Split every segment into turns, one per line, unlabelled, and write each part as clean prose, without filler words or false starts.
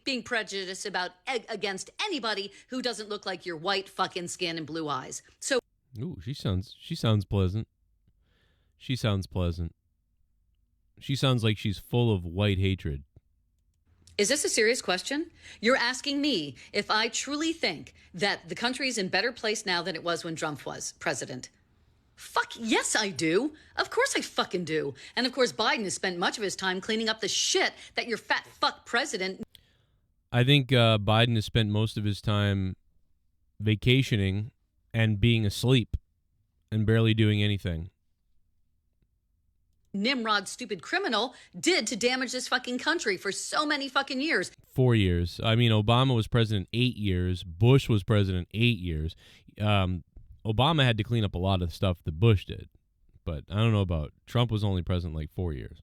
being prejudiced against anybody who doesn't look like your white fucking skin and blue eyes. So,
ooh, she sounds pleasant. She sounds pleasant. She sounds like she's full of white hatred.
is this a serious question? You're asking me if I truly think that the country is in a better place now than it was when Trump was president. Fuck yes, I do. Of course I fucking do. And of course Biden has spent much of his time cleaning up the shit that your fat fuck president.
I think Biden has spent most of his time vacationing and being asleep and barely doing anything.
Nimrod, stupid criminal, did to damage this fucking country for so many fucking years.
4 years. I mean, Obama was president 8 years. Bush was president 8 years. Obama had to clean up a lot of stuff that Bush did. But I don't know about Trump was only president like 4 years.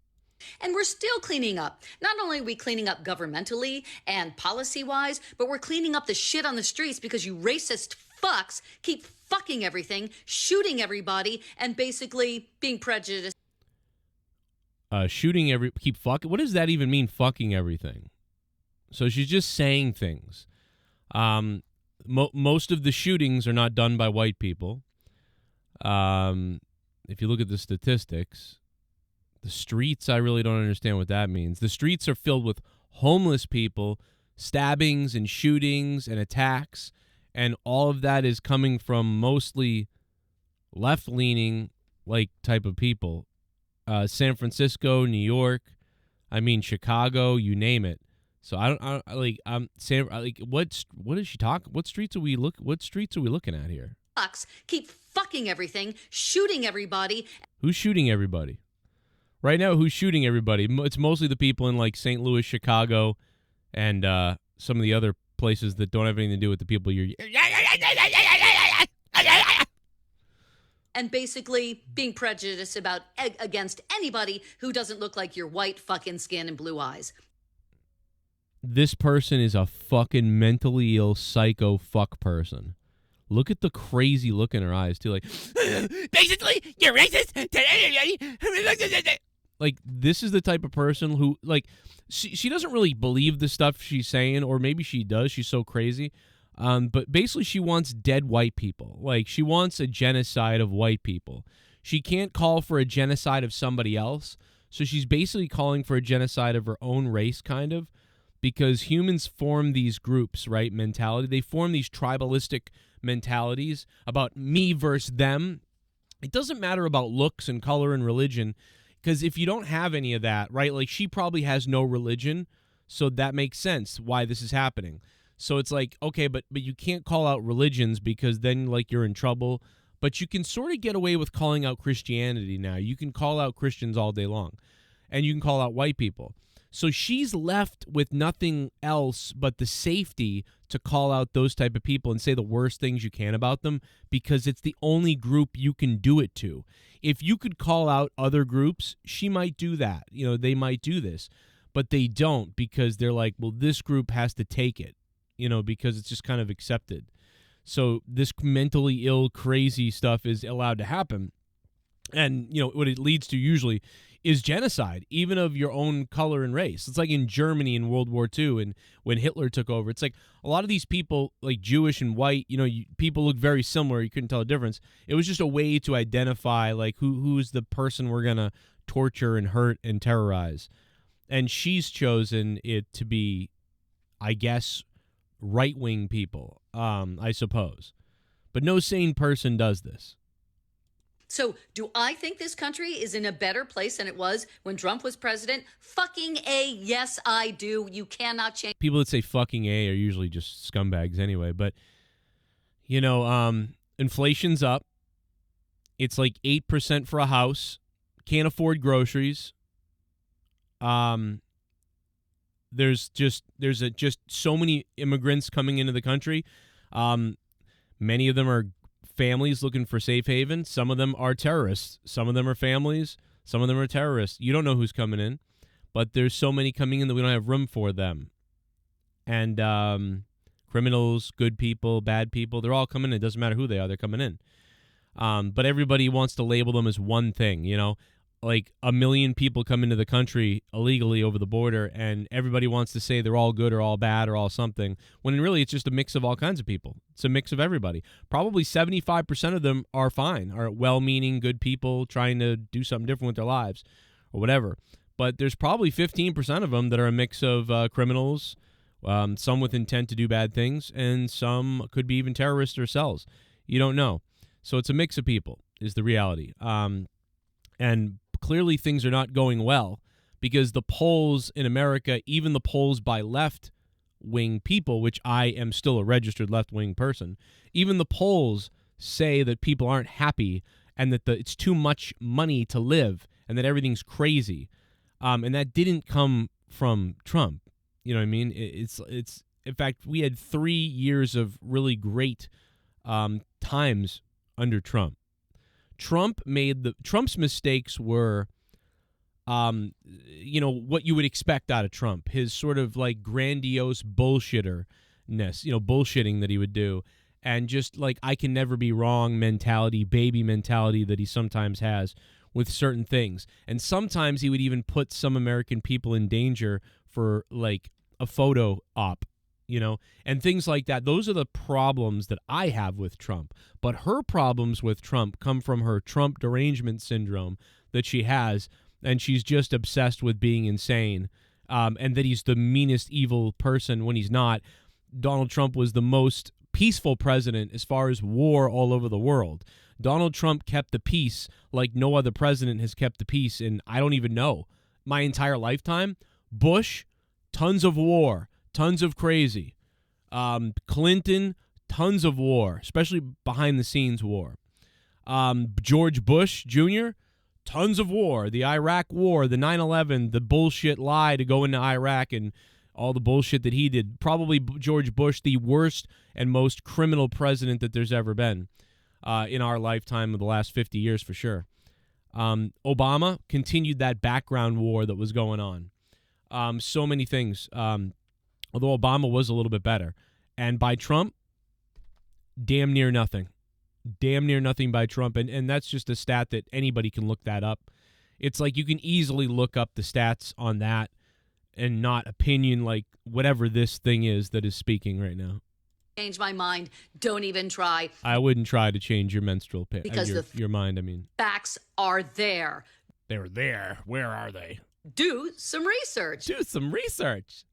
And we're still cleaning up. Not only are we cleaning up governmentally and policy-wise, but we're cleaning up the shit on the streets because you racist fucks keep fucking everything, shooting everybody, and basically being prejudiced.
Keep fucking. What does that even mean? Fucking everything. So she's just saying things. Most of the shootings are not done by white people. If you look at the statistics, the streets, I really don't understand what that means. The streets are filled with homeless people, stabbings and shootings and attacks, and all of that is coming from mostly left-leaning like type of people. San Francisco, New York, I mean Chicago, you name it. So what is she talking? What streets are we looking at here?
Keep fucking everything, shooting everybody.
Who's shooting everybody? Right now, who's shooting everybody? It's mostly the people in like St. Louis, Chicago, and some of the other places that don't have anything to do with the people you're.
And basically being prejudiced against anybody who doesn't look like your white fucking skin and blue eyes.
This person is a fucking mentally ill psycho fuck person. Look at the crazy look in her eyes too. Like, basically, you're racist. Like, this is the type of person who, like, she doesn't really believe the stuff she's saying, or maybe she does. She's so crazy. But basically, she wants dead white people. Like, she wants a genocide of white people. She can't call for a genocide of somebody else. So she's basically calling for a genocide of her own race, kind of, because humans form these groups, right? Mentality. They form these tribalistic mentalities about me versus them. It doesn't matter about looks and color and religion, because if you don't have any of that, right? Like, she probably has no religion, so that makes sense why this is happening. So it's like, okay, but you can't call out religions because then, like, you're in trouble. But you can sort of get away with calling out Christianity now. You can call out Christians all day long, and you can call out white people. So she's left with nothing else but the safety to call out those type of people and say the worst things you can about them, because it's the only group you can do it to. If you could call out other groups, she might do that. You know, they might do this, but they don't, because they're like, well, this group has to take it, you know, because it's just kind of accepted. So this mentally ill, crazy stuff is allowed to happen. And, you know, what it leads to usually is genocide, even of your own color and race. It's like in Germany in World War II and when Hitler took over. It's like a lot of these people, like Jewish and white, you know, people look very similar. You couldn't tell the difference. It was just a way to identify, like, who's the person we're going to torture and hurt and terrorize. And she's chosen it to be, I guess, right-wing people, I suppose. But no sane person does this.
So do I think this country is in a better place than it was when Trump was president? Fucking A, yes, I do. You cannot change.
People that say fucking A are usually just scumbags anyway. But, you know, inflation's up. It's like 8% for a house. Can't afford groceries. There's just so many immigrants coming into the country. Many of them are families looking for safe haven. Some of them are terrorists. Some of them are families. Some of them are terrorists. You don't know who's coming in, but there's so many coming in that we don't have room for them. And criminals, good people, bad people, they're all coming in. It doesn't matter who they are. They're coming in. But everybody wants to label them as one thing, you know. like 1 million people come into the country illegally over the border, and everybody wants to say they're all good or all bad or all something, when really it's just a mix of all kinds of people. It's a mix of everybody. Probably 75% of them are fine, are well-meaning, good people trying to do something different with their lives or whatever. But there's probably 15% of them that are a mix of criminals, some with intent to do bad things, and some could be even terrorists themselves. You don't know. So it's a mix of people is the reality. And clearly things are not going well because the polls in America, even the polls by left-wing people, which I am still a registered left-wing person, even the polls say that people aren't happy and that it's too much money to live and that everything's crazy. And that didn't come from Trump. You know what I mean? It's in fact, we had 3 years of really great times under Trump. Trump's mistakes were, what you would expect out of Trump. His sort of like grandiose bullshitting that he would do, and just like I can never be wrong mentality, baby mentality that he sometimes has with certain things. And sometimes he would even put some American people in danger for like a photo op. And things like that. Those are the problems that I have with Trump. But her problems with Trump come from her Trump derangement syndrome that she has, and she's just obsessed with being insane, and that he's the meanest evil person when he's not. Donald Trump was the most peaceful president as far as war all over the world. Donald Trump kept the peace like no other president has kept the peace in, I don't even know, my entire lifetime. Bush, tons of war. Tons of crazy. Clinton, tons of war, especially behind-the-scenes war. George Bush Jr., tons of war. The Iraq War, the 9/11, the bullshit lie to go into Iraq and all the bullshit that he did. Probably George Bush, the worst and most criminal president that there's ever been in our lifetime of the last 50 years for sure. Obama continued that background war that was going on. So many things. Although Obama was a little bit better. And by Trump, damn near nothing. Damn near nothing by Trump. And that's just a stat that anybody can look that up. It's like you can easily look up the stats on that and not opinion like whatever this thing is that is speaking right now.
Change my mind. Don't even try.
I wouldn't try to change your menstrual
because
your mind, I mean.
Facts are there.
They're there. Where are they?
Do some research.
Do some research.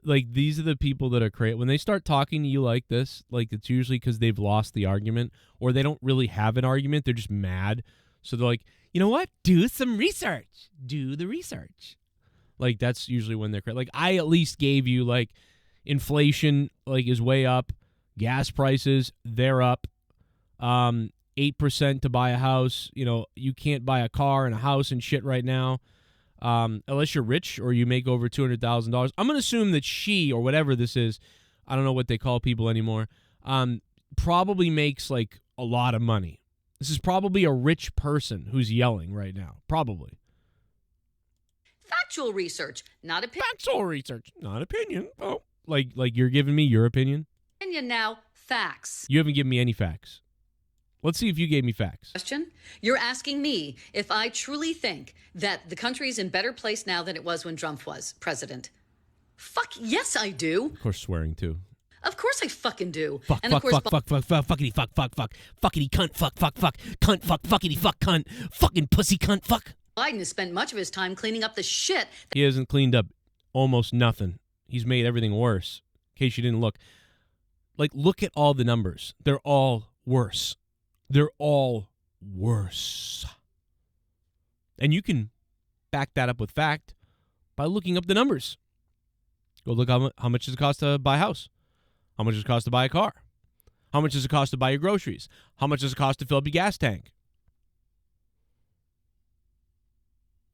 Like, these are the people that are crazy. When they start talking to you like this, like, it's usually because they've lost the argument or they don't really have an argument. They're just mad. So they're like, you know what? Do some research. Do the research. Like, that's usually when they're crazy. Like, I at least gave you, like, inflation, like, is way up. Gas prices, they're up. 8% to buy a house. You can't buy a car and a house and shit right now. Unless you're rich or you make over $200,000. I'm going to assume that she, or whatever this is, I don't know what they call people anymore, probably makes like a lot of money. This is probably a rich person who's yelling right now. Probably.
Factual research, not opinion.
Factual research, not opinion. Oh, like you're giving me your opinion?
Opinion now, facts.
You haven't given me any facts. Let's see if you gave me facts.
Question. You're asking me if I truly think that the country is in a better place now than it was when Trump was president. Fuck, yes, I do.
Of course, swearing, too.
Of course I fucking do.
Fuck,
and
fuck,
of course,
fuck, fuckity, fuck, fuckity, cunt, fuck, cunt, fuck, fuckity, fuck, cunt, fucking pussy, cunt, fuck.
Biden has spent much of his time cleaning up the shit.
He hasn't cleaned up almost nothing. He's made everything worse, in case you didn't look. Like, look at all the numbers. They're all worse. They're all worse. And you can back that up with fact by looking up the numbers. Go look how much does it cost to buy a house? How much does it cost to buy a car? How much does it cost to buy your groceries? How much does it cost to fill up your gas tank?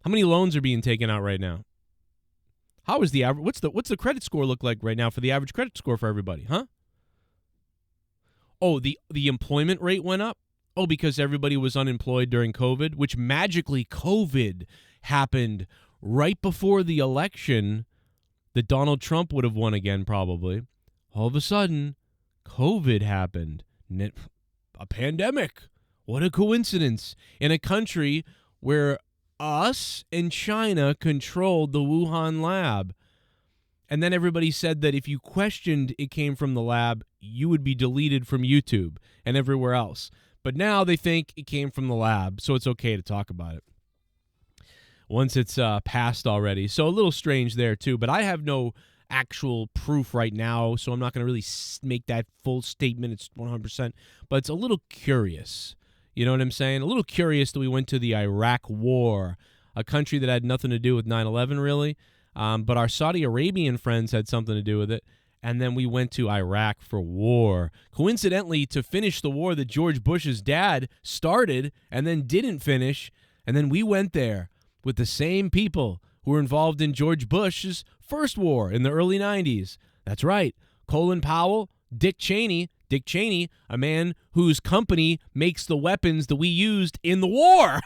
How many loans are being taken out right now? How is the average? What's the credit score look like right now for the average credit score for everybody, huh? Oh, the employment rate went up? Oh, because everybody was unemployed during COVID, which magically COVID happened right before the election that Donald Trump would have won again, probably. All of a sudden, COVID happened. A pandemic. What a coincidence. In a country where us and China controlled the Wuhan lab. And then everybody said that if you questioned it came from the lab, you would be deleted from YouTube and everywhere else. But now they think it came from the lab, so it's okay to talk about it once it's passed already. So a little strange there, too. But I have no actual proof right now, so I'm not going to really make that full statement. It's 100%. But it's a little curious. You know what I'm saying? A little curious that we went to the Iraq War, a country that had nothing to do with 9/11, really. But our Saudi Arabian friends had something to do with it. And then we went to Iraq for war. Coincidentally, to finish the war that George Bush's dad started and then didn't finish. And then we went there with the same people who were involved in George Bush's first war in the early 90s. That's right. Colin Powell, Dick Cheney, a man whose company makes the weapons that we used in the war.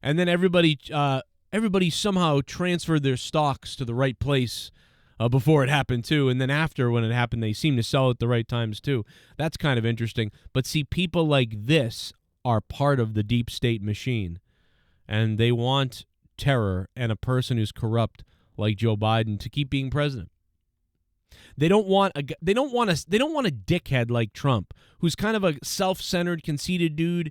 And then everybody somehow transferred their stocks to the right place before it happened, too. And then after, when it happened, they seemed to sell at the right times, too. That's kind of interesting. But see, people like this are part of the deep state machine. And they want terror and a person who's corrupt like Joe Biden to keep being president. They don't want a dickhead like Trump, who's kind of a self-centered, conceited dude,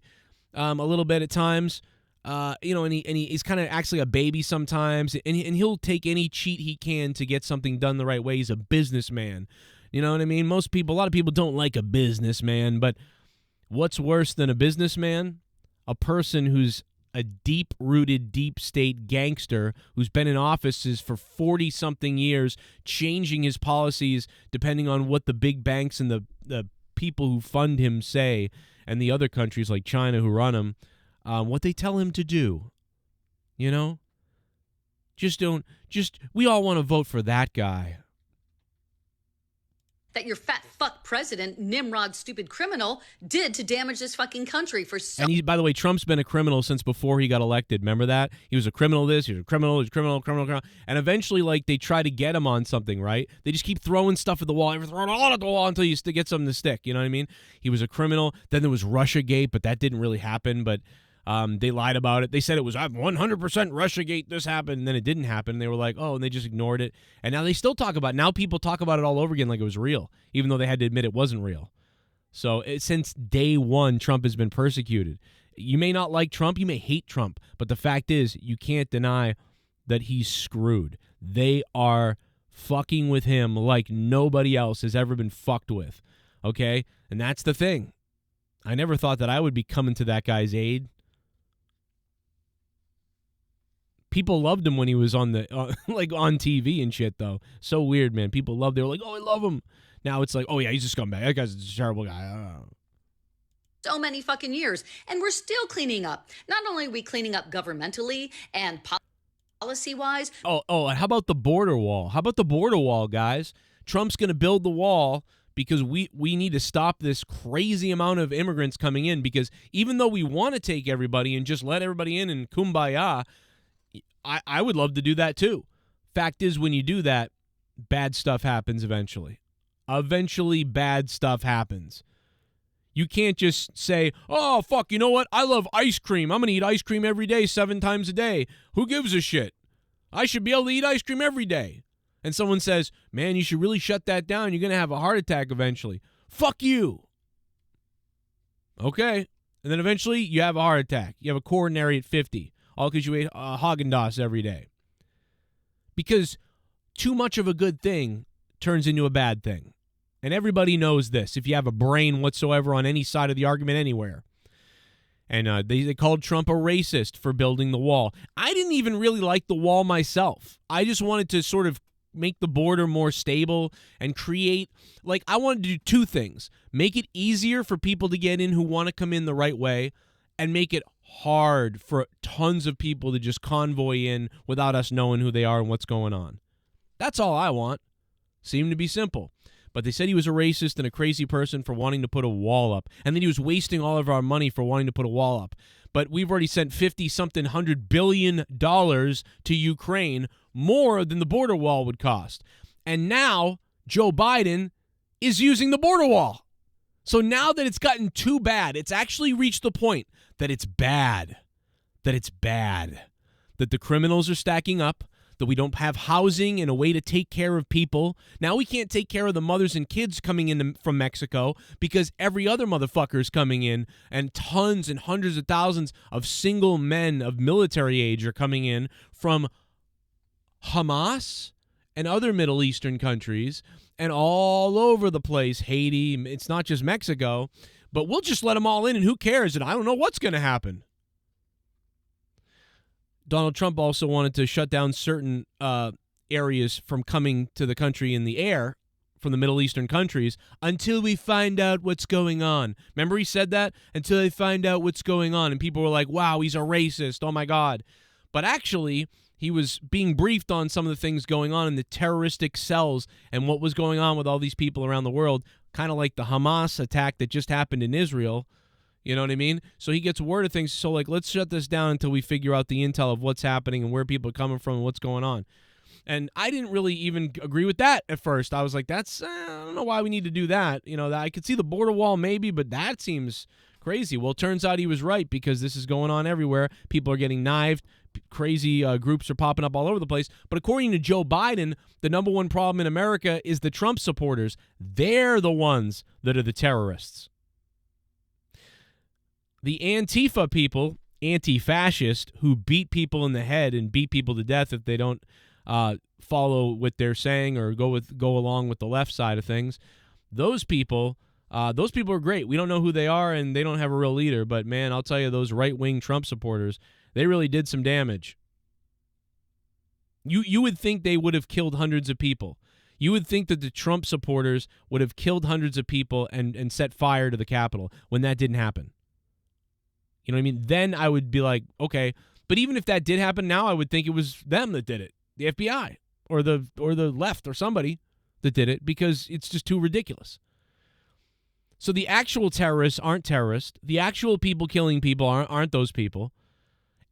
a little bit at times. And he's kind of actually a baby sometimes, and he'll take any cheat he can to get something done the right way. He's a businessman. You know what I mean? A lot of people don't like a businessman, but what's worse than a businessman? A person who's a deep-rooted, deep-state gangster who's been in offices for 40-something years, changing his policies depending on what the big banks and the people who fund him say, and the other countries like China who run him, what they tell him to do. You know? We all want to vote for that guy.
That your fat fuck president, Nimrod, stupid criminal, did to damage this fucking country for so.
And by the way, Trump's been a criminal since before he got elected. Remember that? He was a criminal he was a criminal. And eventually, like, they try to get him on something, right? They just keep throwing stuff at the wall, throwing all at the wall until you get something to stick. You know what I mean? He was a criminal. Then there was Russiagate, but that didn't really happen. But they lied about it. They said it was 100% Russiagate, this happened, and then it didn't happen. They were like, oh, and they just ignored it. And now they still talk about it. Now people talk about it all over again like it was real, even though they had to admit it wasn't real. So since day one, Trump has been persecuted. You may not like Trump, you may hate Trump, but the fact is, you can't deny that he's screwed. They are fucking with him like nobody else has ever been fucked with, okay? And that's the thing. I never thought that I would be coming to that guy's aid. People loved him when he was on the on TV and shit, though. So weird, man. People loved. They were like, "Oh, I love him." Now it's like, "Oh yeah, he's a scumbag. That guy's a terrible guy."
So many fucking years, and we're still cleaning up. Not only are we cleaning up governmentally and policy-wise.
Oh, how about the border wall? How about the border wall, guys? Trump's going to build the wall because we need to stop this crazy amount of immigrants coming in. Because even though we want to take everybody and just let everybody in and kumbaya. I would love to do that too. Fact is, when you do that, bad stuff happens eventually. Eventually, bad stuff happens. You can't just say, oh, fuck, you know what? I love ice cream. I'm going to eat ice cream every day, 7 times a day. Who gives a shit? I should be able to eat ice cream every day. And someone says, man, you should really shut that down. You're going to have a heart attack eventually. Fuck you. Okay. And then eventually, you have a heart attack. You have a coronary at 50. All because you ate Haagen-Dazs every day. Because too much of a good thing turns into a bad thing. And everybody knows this if you have a brain whatsoever on any side of the argument anywhere. And they called Trump a racist for building the wall. I didn't even really like the wall myself. I just wanted to sort of make the border more stable and create, I wanted to do 2 things. Make it easier for people to get in who want to come in the right way, and make it hard for tons of people to just convoy in without us knowing who they are and what's going on. That's all I want. Seemed to be simple. But they said he was a racist and a crazy person for wanting to put a wall up. And then he was wasting all of our money for wanting to put a wall up. But we've already sent $100 billion to Ukraine, more than the border wall would cost. And now Joe Biden is using the border wall. So now that it's gotten too bad, it's actually reached the point that it's bad. that it's bad, that the criminals are stacking up, that we don't have housing and a way to take care of people. Now we can't take care of the mothers and kids coming in from Mexico because every other motherfucker is coming in, and tons and hundreds of thousands of single men of military age are coming in from Hamas and other Middle Eastern countries and all over the place, Haiti. It's not just Mexico, but we'll just let them all in, and who cares? And I don't know what's going to happen. Donald Trump also wanted to shut down certain areas from coming to the country in the air from the Middle Eastern countries until we find out what's going on. Remember he said that? Until they find out what's going on. And people were like, wow, he's a racist. Oh, my God. But actually, he was being briefed on some of the things going on in the terroristic cells and what was going on with all these people around the world, kind of like the Hamas attack that just happened in Israel. You know what I mean? So he gets word of things. So, like, let's shut this down until we figure out the intel of what's happening and where people are coming from and what's going on. And I didn't really even agree with that at first. I was like, I don't know why we need to do that. You know, I could see the border wall maybe, but that seems crazy. Well, it turns out he was right because this is going on everywhere. People are getting knifed. Crazy groups are popping up all over the place. But according to Joe Biden, the number one problem in America is the Trump supporters. They're the ones that are the terrorists. The Antifa people, anti-fascist, who beat people in the head and beat people to death if they don't follow what they're saying or go along with the left side of things, those people are great. We don't know who they are, and they don't have a real leader. But, man, I'll tell you, those right-wing Trump supporters, they really did some damage. You would think they would have killed hundreds of people. You would think that the Trump supporters would have killed hundreds of people and set fire to the Capitol when that didn't happen. You know what I mean? Then I would be like, okay. But even if that did happen now, I would think it was them that did it, the FBI or the left or somebody that did it, because it's just too ridiculous. So the actual terrorists aren't terrorists. The actual people killing people aren't those people.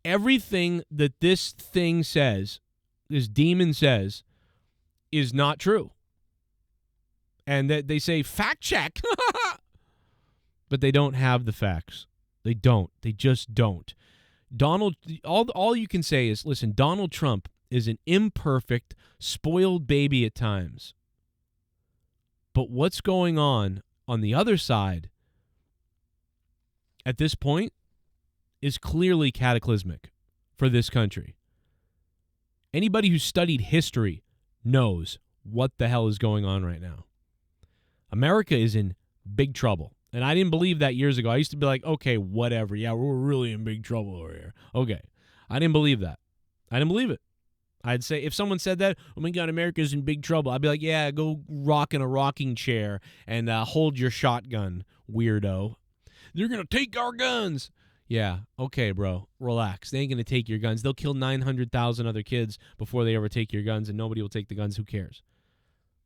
Everything that this thing says, this demon says, is not true. And that they say, fact check. But they don't have the facts. They don't. They just don't. All you can say is, listen, Donald Trump is an imperfect, spoiled baby at times. But what's going on the other side at this point is clearly cataclysmic for this country. Anybody who's studied history knows what the hell is going on right now. America is in big trouble. And I didn't believe that years ago. I used to be like, okay, whatever. Yeah, we're really in big trouble over here. Okay. I didn't believe that. I didn't believe it. I'd say, if someone said that, oh my God, America's in big trouble, I'd be like, yeah, go rock in a rocking chair and hold your shotgun, weirdo. They're going to take our guns. Yeah, okay, bro. Relax. They ain't going to take your guns. They'll kill 900,000 other kids before they ever take your guns, and nobody will take the guns. Who cares?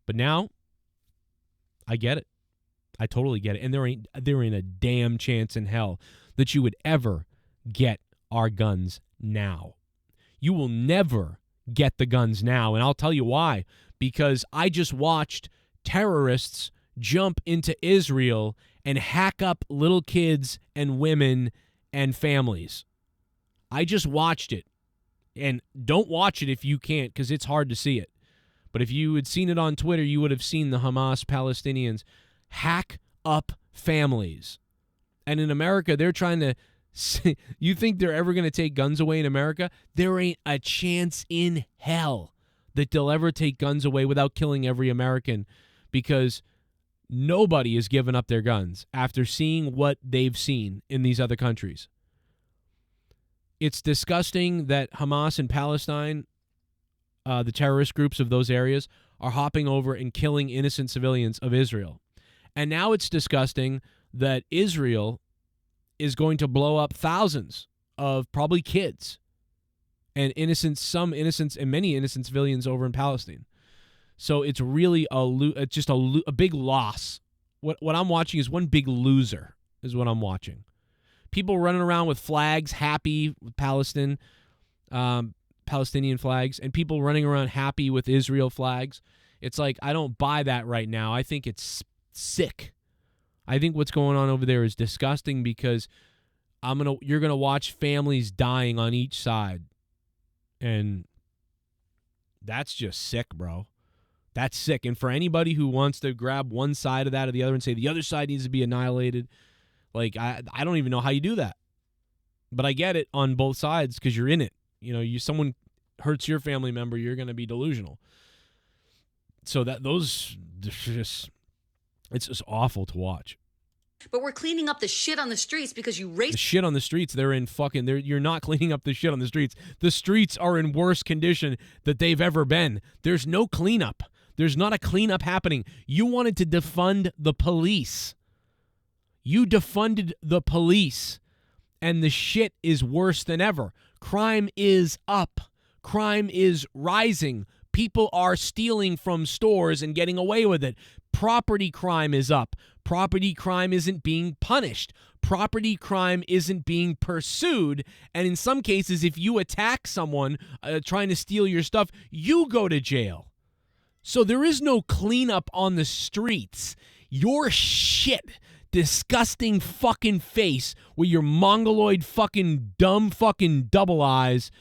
But now, I get it. I totally get it. And there ain't a damn chance in hell that you would ever get our guns now. You will never get the guns now. And I'll tell you why. Because I just watched terrorists jump into Israel and hack up little kids and women and families. I just watched it. And don't watch it if you can't, because it's hard to see it. But if you had seen it on Twitter, you would have seen the Hamas Palestinians hack up families. And in America, they're trying to... You think they're ever going to take guns away in America? There ain't a chance in hell that they'll ever take guns away without killing every American, because nobody has given up their guns after seeing what they've seen in these other countries. It's disgusting that Hamas in Palestine, the terrorist groups of those areas, are hopping over and killing innocent civilians of Israel. And now it's disgusting that Israel is going to blow up thousands of probably kids and some innocents and many innocent civilians over in Palestine. So it's really a big loss. What I'm watching is one big loser is what I'm watching. People running around with flags, happy with Palestinian flags, and people running around happy with Israel flags. It's like, I don't buy that right now. I think it's sick. I think what's going on over there is disgusting, because You're gonna watch families dying on each side. And that's just sick, bro. That's sick. And for anybody who wants to grab one side of that or the other and say the other side needs to be annihilated, like I don't even know how you do that. But I get it on both sides because you're in it. You know, someone hurts your family member, you're going to be delusional. So it's just awful to watch.
But we're cleaning up the shit on the streets because you
The shit on the streets, you're not cleaning up the shit on the streets. The streets are in worse condition that they've ever been. There's no cleanup. There's not a cleanup happening. You wanted to defund the police. You defunded the police. And the shit is worse than ever. Crime is up. Crime is rising. People are stealing from stores and getting away with it. Property crime is up. Property crime isn't being punished. Property crime isn't being pursued. And in some cases, if you attack someone trying to steal your stuff, you go to jail. So there is no cleanup on the streets. Your shit, disgusting fucking face with your mongoloid fucking dumb fucking double eyes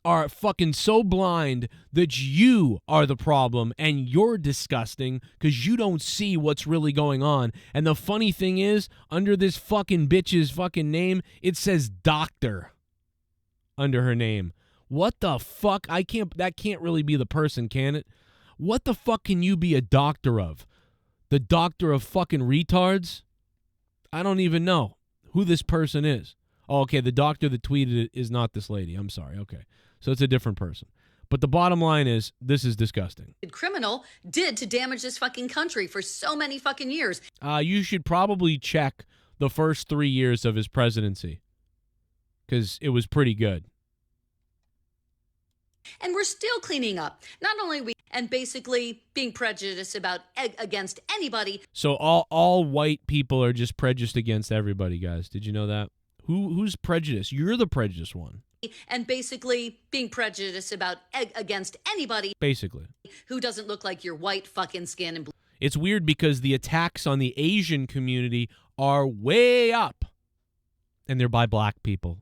are fucking so blind that you are the problem and you're disgusting because you don't see what's really going on. And the funny thing is, under this fucking bitch's fucking name, it says doctor under her name. What the fuck? That can't really be the person, can it? What the fuck can you be a doctor of? The doctor of fucking retards? I don't even know who this person is. Oh, okay, the doctor that tweeted it is not this lady. I'm sorry. Okay. So it's a different person. But the bottom line is, this is disgusting.
Criminal did to damage this fucking country for so many fucking years.
You should probably check the first 3 years of his presidency because it was pretty good.
And we're still cleaning up. Not only we and basically being prejudiced about against anybody.
So all white people are just prejudiced against everybody, guys. Did you know that? Who's prejudiced? You're the prejudiced one.
And basically being prejudiced about against anybody.
Basically.
Who doesn't look like your white fucking skin and blue.
It's weird because the attacks on the Asian community are way up. And they're by black people.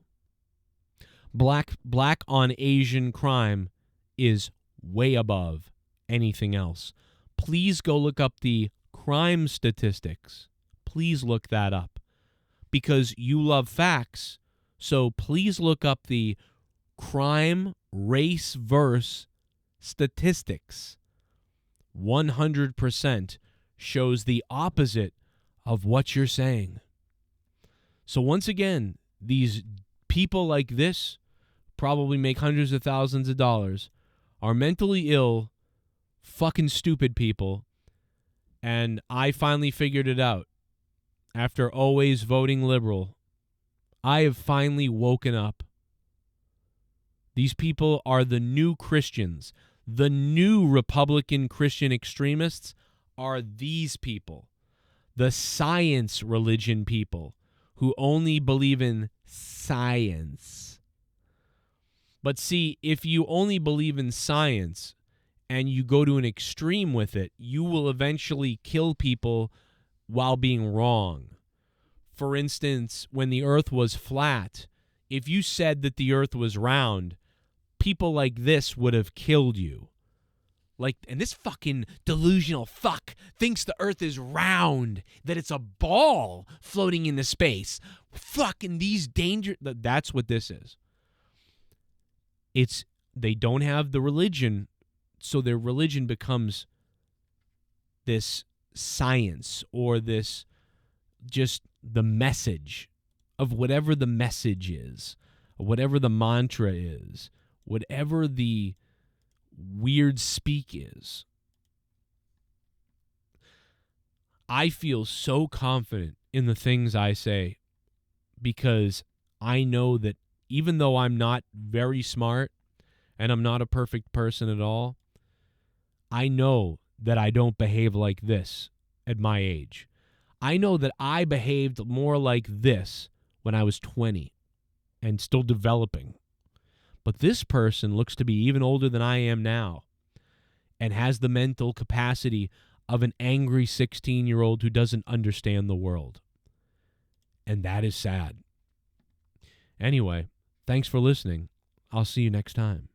Black on Asian crime is way above anything else. Please go look up the crime statistics. Please look that up. Because you love facts. So please look up the crime race verse statistics. 100% shows the opposite of what you're saying. So once again, these people like this probably make hundreds of thousands of dollars, are mentally ill, fucking stupid people, and I finally figured it out. After always voting liberal, I have finally woken up. These people are the new Christians. The new Republican Christian extremists are these people. The science religion people who only believe in science. But see, if you only believe in science and you go to an extreme with it, you will eventually kill people while being wrong. For instance, when the earth was flat, if you said that the earth was round, people like this would have killed you. And this fucking delusional fuck thinks the earth is round, that it's a ball floating into space. Fucking these that's what this is. They don't have the religion, so their religion becomes this science or this just the message of whatever the message is, whatever the mantra is, whatever the weird speak is. I feel so confident in the things I say because I know that even though I'm not very smart and I'm not a perfect person at all, I know that I don't behave like this at my age. I know that I behaved more like this when I was 20 and still developing. But this person looks to be even older than I am now and has the mental capacity of an angry 16-year-old who doesn't understand the world. And that is sad. Anyway, thanks for listening. I'll see you next time.